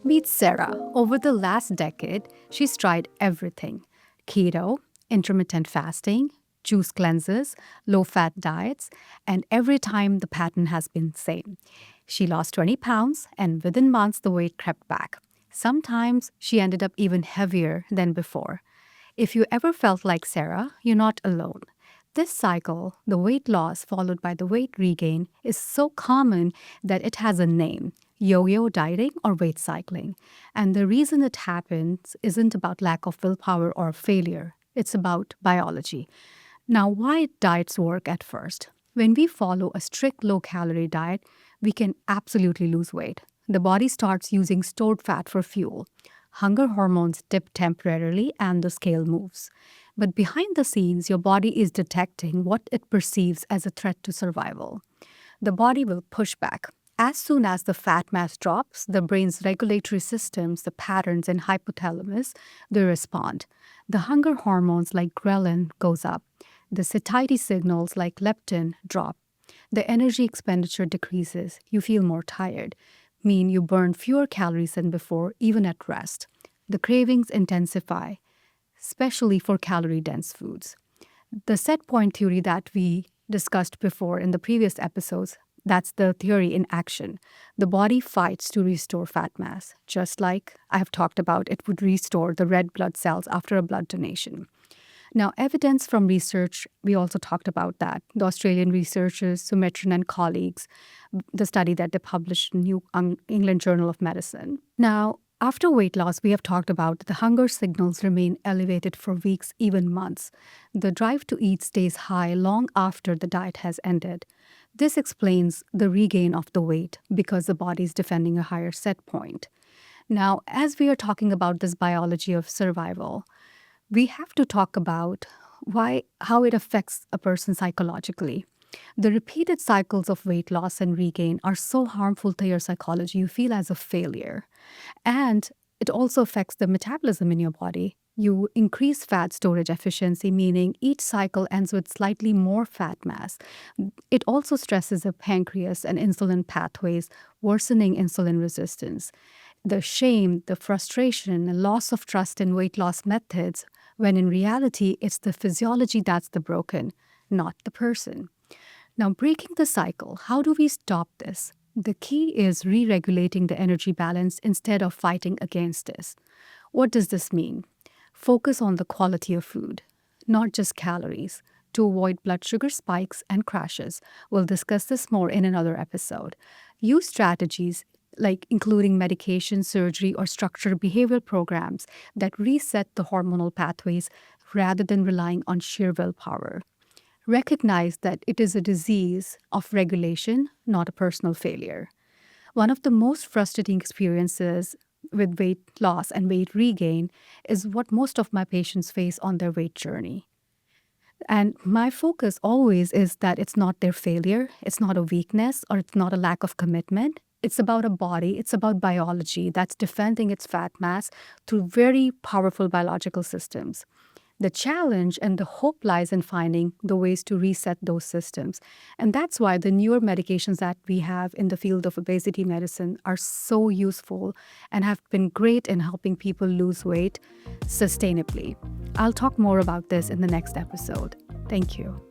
Meet Sarah. Over the last decade, she's tried everything: keto, intermittent fasting, juice cleanses, low fat diets, and every time the pattern has been same. She lost 20 pounds, and within months, the weight crept back. Sometimes she ended up even heavier than before. If you ever felt like Sarah, you're not alone. This cycle, the weight loss followed by the weight regain, is so common that it has a name: yo yo dieting or weight cycling. And the reason it happens isn't about lack of willpower or failure, it's about biology. Now, why diets work at first? When we follow a strict low calorie diet, we can absolutely lose weight. The body starts using stored fat for fuel. Hunger hormones dip temporarily and the scale moves. But behind the scenes, your body is detecting what it perceives as a threat to survival. The body will push back. As soon as the fat mass drops, the brain's regulatory systems, the patterns in hypothalamus, they respond. The hunger hormones like ghrelin goes up. The satiety signals like leptin drop. The energy expenditure decreases. You feel more tired, mean you burn fewer calories than before, even at rest. The cravings intensify, especially for calorie-dense foods. The set point theory that we discussed before in the previous episodes, that's the theory in action. The body fights to restore fat mass, just like I have talked about it would restore the red blood cells after a blood donation. Now, evidence from research, we also talked about that. The Australian researchers, Sumitran and colleagues, the study that they published in New England Journal of Medicine. Now, after weight loss, we have talked about the hunger signals remain elevated for weeks, even months. The drive to eat stays high long after the diet has ended. This explains the regain of the weight because the body is defending a higher set point. Now, as we are talking about this biology of survival, we have to talk about how it affects a person psychologically. The repeated cycles of weight loss and regain are so harmful to your psychology. You feel as a failure. And it also affects the metabolism in your body. You increase fat storage efficiency, meaning each cycle ends with slightly more fat mass. It also stresses the pancreas and insulin pathways, worsening insulin resistance. The shame, the frustration, the loss of trust in weight loss methods, when in reality, it's the physiology that's the broken, not the person. Now, breaking the cycle, how do we stop this? The key is re-regulating the energy balance instead of fighting against this. What does this mean? Focus on the quality of food, not just calories, to avoid blood sugar spikes and crashes. We'll discuss this more in another episode. Use strategies like including medication, surgery, or structured behavioral programs that reset the hormonal pathways rather than relying on sheer willpower. Recognize that it is a disease of regulation, not a personal failure. One of the most frustrating experiences with weight loss and weight regain is what most of my patients face on their weight journey. And my focus always is that it's not their failure, it's not a weakness, or it's not a lack of commitment. It's about a body, it's about biology that's defending its fat mass through very powerful biological systems. The challenge and the hope lies in finding the ways to reset those systems. And that's why the newer medications that we have in the field of obesity medicine are so useful and have been great in helping people lose weight sustainably. I'll talk more about this in the next episode. Thank you.